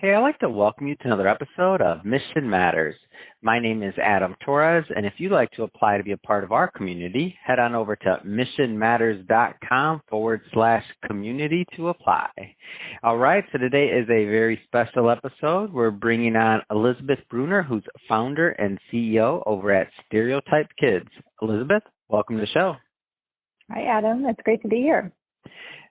Hey, I'd like to welcome you to another episode of Mission Matters. My name is Adam Torres, and if you'd like to apply to be a part of our community, head on over to missionmatters.com/community to apply. All right, so today is a very special episode. We're bringing on Elizabeth Bruner, who's founder and CEO over at Stereotype Kids. Elizabeth, welcome to the show. Hi, Adam. It's great to be here.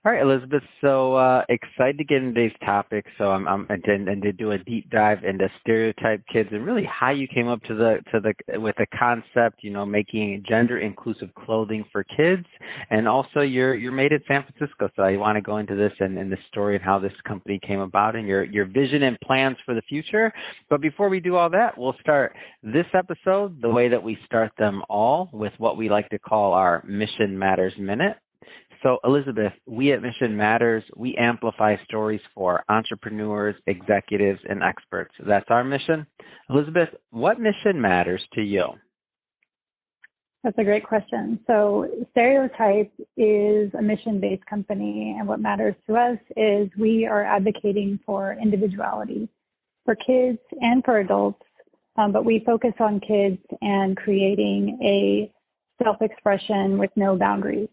All right, Elizabeth. So excited to get into today's topic. So I'm and to do a deep dive into Stereotype Kids and really how you came up with the concept, making gender inclusive clothing for kids, and also you're made in San Francisco. So I want to go into this and the story and how this company came about and your vision and plans for the future. But before we do all that, we'll start this episode the way that we start them all, with what we like to call our Mission Matters Minute. So, Elizabeth, we at Mission Matters, we amplify stories for entrepreneurs, executives, and experts. That's our mission. Elizabeth, what mission matters to you? That's a great question. So, Stereotype is a mission-based company, and what matters to us is we are advocating for individuality for kids and for adults, but we focus on kids and creating a self-expression with no boundaries.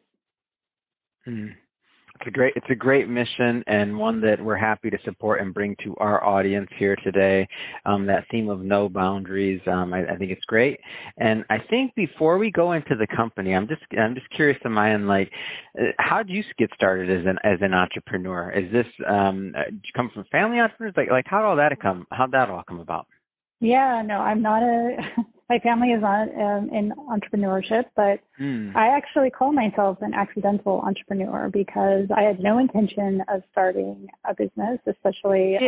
It's a great mission, and one that we're happy to support and bring to our audience here today. That theme of no boundaries, I think it's great. And I think before we go into the company, I'm just curious to my end, how did you get started as an entrepreneur? Is this did you come from family entrepreneurs? Like how'd that all come about? Yeah, no, I'm not my family is not in entrepreneurship, but I actually call myself an accidental entrepreneur because I had no intention of starting a business, especially Is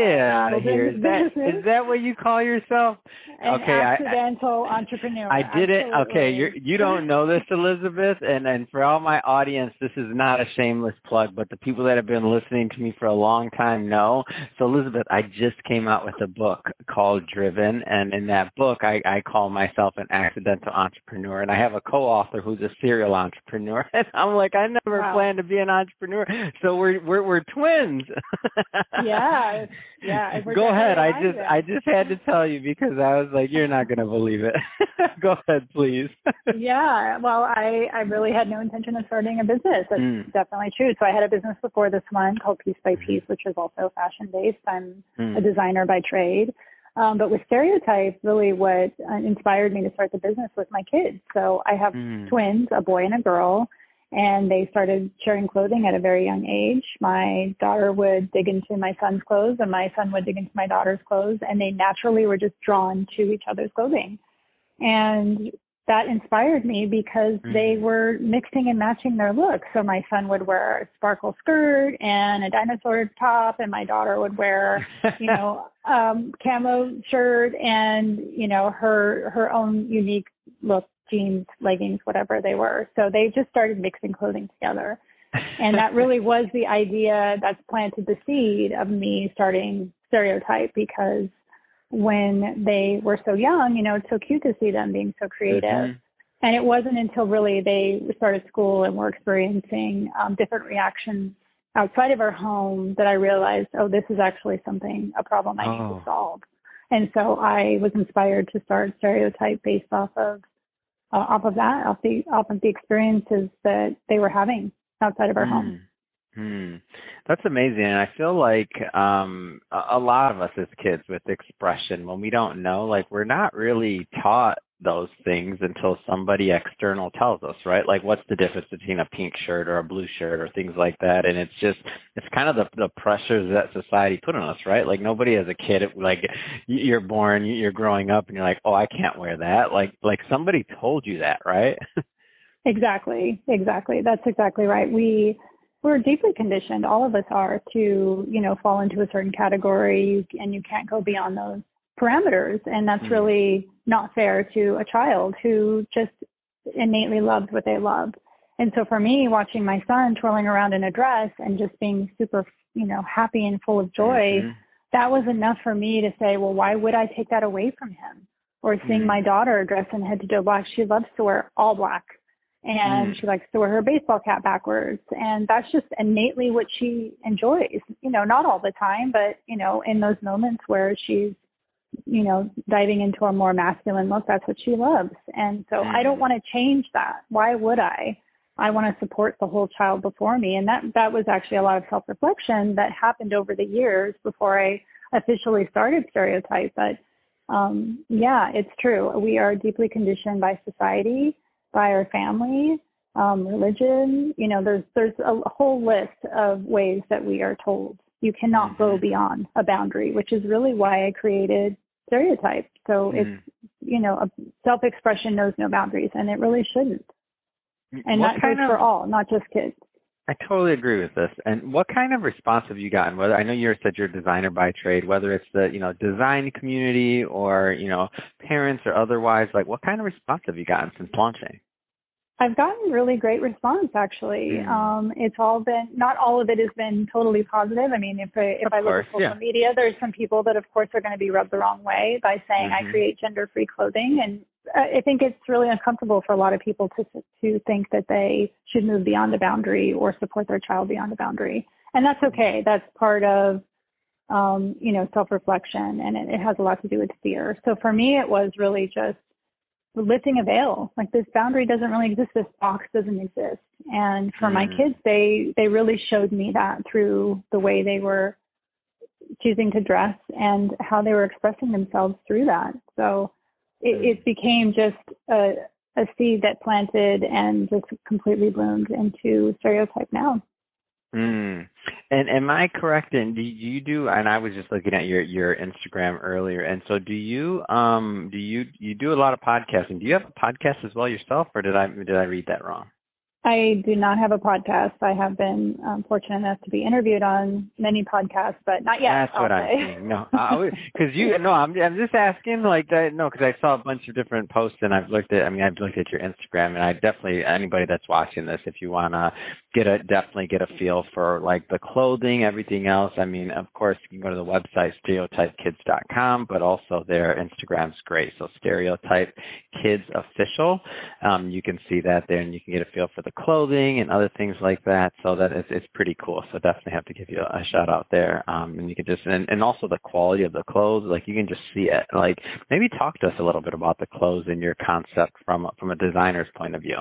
that what you call yourself? An accidental entrepreneur. I didn't. Absolutely. Okay, you don't know this, Elizabeth, and for all my audience, this is not a shameless plug, but the people that have been listening to me for a long time know. So, Elizabeth, I just came out with a book called Driven, and in that book, I call myself an accidental entrepreneur, and I have a co-author who's a serial entrepreneur. And I'm like, I never planned to be an entrepreneur, so we're twins. Yeah. Go ahead. I just had to tell you because I was like, you're not going to believe it. Go ahead, please. Yeah. Well, I really had no intention of starting a business. That's definitely true. So I had a business before this one called Piece by Piece, which is also fashion based. I'm a designer by trade. But with Stereotype, really what inspired me to start the business was my kids. So I have twins, a boy and a girl, and they started sharing clothing at a very young age. My daughter would dig into my son's clothes, and my son would dig into my daughter's clothes, and they naturally were just drawn to each other's clothing. And that inspired me because they were mixing and matching their looks. So my son would wear a sparkle skirt and a dinosaur top, and my daughter would wear, camo shirt and, her own unique look, jeans, leggings, whatever they were. So they just started mixing clothing together. And that really was the idea that's planted the seed of me starting Stereotype, because when they were so young, it's so cute to see them being so creative. And it wasn't until really they started school and were experiencing different reactions outside of our home that I realized, this is actually a problem I need to solve. And so I was inspired to start Stereotype based off of the experiences that they were having outside of our home. That's amazing. And I feel like a lot of us as kids with expression, when we don't know, we're not really taught those things until somebody external tells us, right? Like, what's the difference between a pink shirt or a blue shirt or things like that? And it's kind of the pressures that society put on us, right? Like, nobody as a kid, you're born, you're growing up, and you're like, I can't wear that. Like somebody told you that, right? Exactly. That's exactly right. We're deeply conditioned, all of us are, to, fall into a certain category, and you can't go beyond those parameters. And that's really not fair to a child who just innately loves what they love. And so for me, watching my son twirling around in a dress and just being super, happy and full of joy, that was enough for me to say, well, why would I take that away from him? Or seeing my daughter dressed in head to toe black. She loves to wear all black. and she likes to wear her baseball cap backwards. And that's just innately what she enjoys, not all the time, but, in those moments where she's, diving into a more masculine look, that's what she loves. And so I don't want to change that. Why would I? I want to support the whole child before me. And that was actually a lot of self-reflection that happened over the years before I officially started Stereotype. But yeah, it's true. We are deeply conditioned by society, by our family, religion. There's a whole list of ways that we are told you cannot go beyond a boundary, which is really why I created Stereotype. So it's, self-expression knows no boundaries, and it really shouldn't. And that goes for all, not just kids. I totally agree with this. And what kind of response have you gotten? Whether I know you said you're a designer by trade, whether it's the design community or parents or otherwise, like what kind of response have you gotten since launching? I've gotten really great response, actually. It's all been, not all of it has been totally positive. I mean, if I look at social media, there's some people that, of course, are going to be rubbed the wrong way by saying I create gender-free clothing. And I think it's really uncomfortable for a lot of people to think that they should move beyond a boundary or support their child beyond a boundary. And that's okay. That's part of, self-reflection, and it has a lot to do with fear. So for me, it was really just lifting a veil. Like, this boundary doesn't really exist. This box doesn't exist. And for my kids, they really showed me that through the way they were choosing to dress and how they were expressing themselves through that. So it became just a seed that planted and just completely bloomed into Stereotype now. And am I correct in, do you do, and I was just looking at your Instagram earlier, and so do you do a lot of podcasting? Do you have a podcast as well yourself, or did I read that wrong? I do not have a podcast. I have been fortunate enough to be interviewed on many podcasts, but not yet. That's what I'm saying. No, because I'm just asking like that. No, because I saw a bunch of different posts, and I've looked at your Instagram, and I definitely, anybody that's watching this, if you want to definitely get a feel for like the clothing, everything else. I mean, of course, you can go to the website stereotypekids.com, but also their Instagram's great. So Stereotype Kids Official. You can see that there, and you can get a feel for the clothing and other things like that. So that it's pretty cool. So definitely have to give you a shout out there. And you can just, and also the quality of the clothes, like you can just see it. Like, maybe talk to us a little bit about the clothes and your concept from a designer's point of view.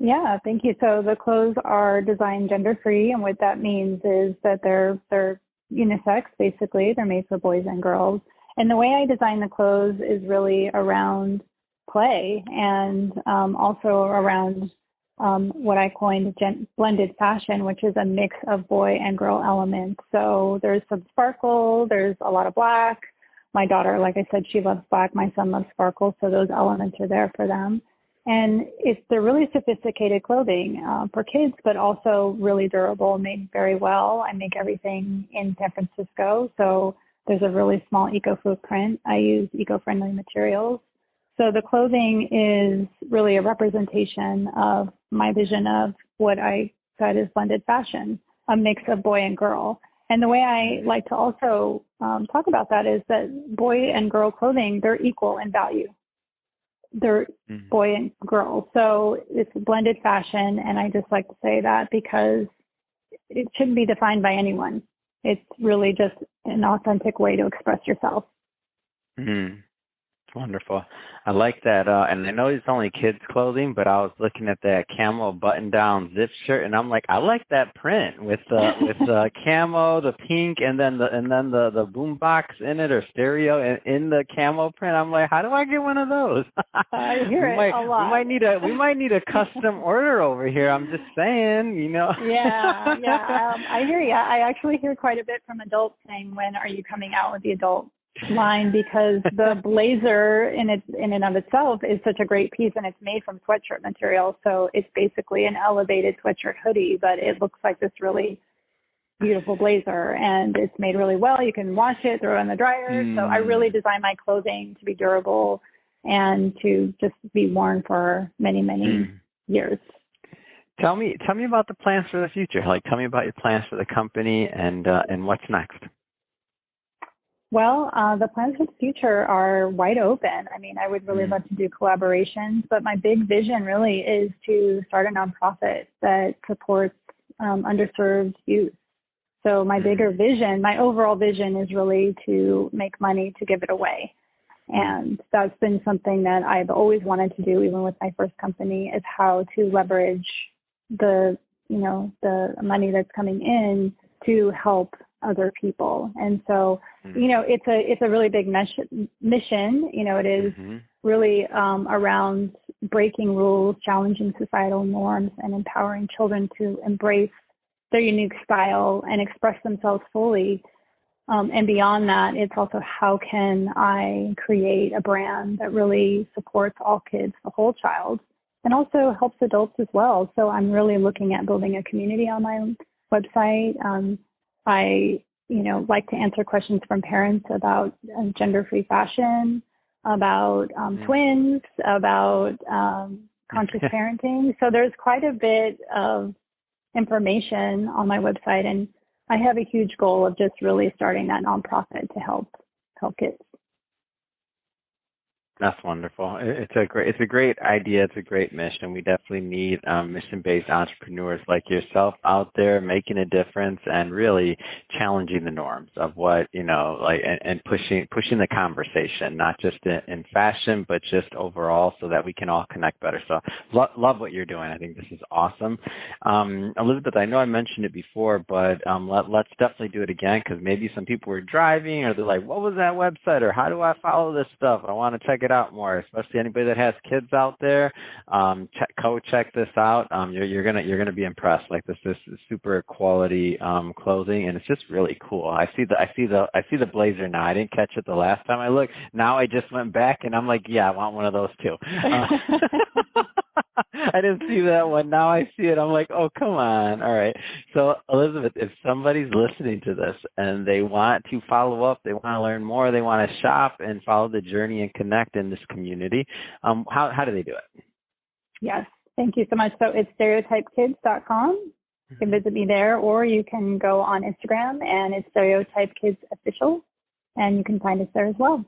Yeah, thank you. So the clothes are designed gender free, and what that means is that they're unisex, basically. They're made for boys and girls. And the way I design the clothes is really around play and also around what I coined blended fashion, which is a mix of boy and girl elements. So there's some sparkle, there's a lot of black. My daughter, like I said, she loves black. My son loves sparkle, so those elements are there for them. And they're really sophisticated clothing for kids, but also really durable, made very well. I make everything in San Francisco, so there's a really small eco footprint. I use eco-friendly materials. So the clothing is really a representation of my vision of what I said is blended fashion, a mix of boy and girl. And the way I like to also talk about that is that boy and girl clothing, they're equal in value. They're boy and girl. So it's blended fashion, and I just like to say that because it shouldn't be defined by anyone. It's really just an authentic way to express yourself. Wonderful. I like that. And I know it's only kids' clothing, but I was looking at that camo button-down zip shirt, and I'm like, I like that print with the camo, the pink, and then the boom box in it or stereo in the camo print. I'm like, how do I get one of those? I hear it a lot. We might need a custom order over here. I'm just saying, Yeah. I hear you. I actually hear quite a bit from adults saying, when are you coming out with the adult line, because the blazer in and of itself is such a great piece, and it's made from sweatshirt material. So it's basically an elevated sweatshirt hoodie, but it looks like this really beautiful blazer, and it's made really well. You can wash it, throw it in the dryer. So I really design my clothing to be durable and to just be worn for many, many years. Tell me about the plans for the future. Like, tell me about your plans for the company and what's next. Well, the plans for the future are wide open. I mean, I would really love to do collaborations, but my big vision really is to start a nonprofit that supports underserved youth. So my bigger vision, my overall vision is really to make money to give it away. And that's been something that I've always wanted to do, even with my first company, is how to leverage the money that's coming in to help other people. And so, it's a really big mission. It is really around breaking rules, challenging societal norms, and empowering children to embrace their unique style and express themselves fully. And beyond that, it's also how can I create a brand that really supports all kids, the whole child, and also helps adults as well. So I'm really looking at building a community on my website. I, like to answer questions from parents about gender-free fashion, about twins, about conscious parenting. So there's quite a bit of information on my website, and I have a huge goal of just really starting that nonprofit to help kids. That's wonderful. It's a great idea. It's a great mission. We definitely need mission-based entrepreneurs like yourself out there making a difference and really challenging the norms of what, and pushing the conversation, not just in fashion, but just overall so that we can all connect better. So love what you're doing. I think this is awesome. Elizabeth, I know I mentioned it before, but let's definitely do it again because maybe some people were driving or they're like, what was that website or how do I follow this stuff? I want to check it out more, especially anybody that has kids out there. Check this out. You're gonna be impressed. Like this is super quality clothing, and it's just really cool. I see the blazer now. I didn't catch it the last time I looked. Now I just went back and I'm like, yeah, I want one of those too. I didn't see that one. Now I see it. I'm like, oh, come on. All right. So, Elizabeth, if somebody's listening to this and they want to follow up, they want to learn more, they want to shop and follow the journey and connect in this community, how do they do it? Yes. Thank you so much. So it's stereotypekids.com. You can visit me there, or you can go on Instagram and it's Stereotype Kids Official, and you can find us there as well.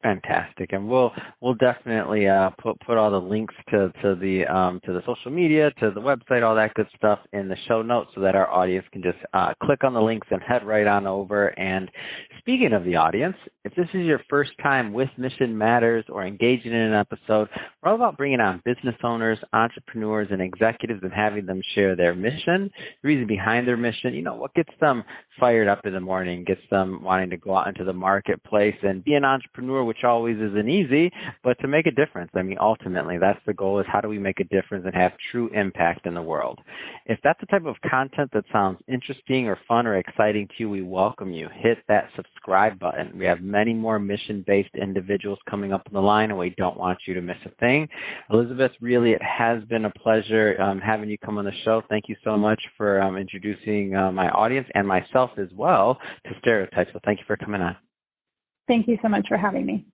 Fantastic, and we'll definitely put all the links to the social media, to the website, all that good stuff in the show notes, so that our audience can just click on the links and head right on over. And speaking of the audience, if this is your first time with Mission Matters or engaging in an episode, we're all about bringing on business owners, entrepreneurs, and executives and having them share their mission, the reason behind their mission. What gets them fired up in the morning, gets them wanting to go out into the marketplace and be an entrepreneur, which always isn't easy, but to make a difference. I mean, ultimately, that's the goal, is how do we make a difference and have true impact in the world? If that's the type of content that sounds interesting or fun or exciting to you, we welcome you. Hit that subscribe button. We have many more mission-based individuals coming up on the line, and we don't want you to miss a thing. Elizabeth, really, it has been a pleasure having you come on the show. Thank you so much for introducing my audience and myself as well to Stereotype. So thank you for coming on. Thank you so much for having me.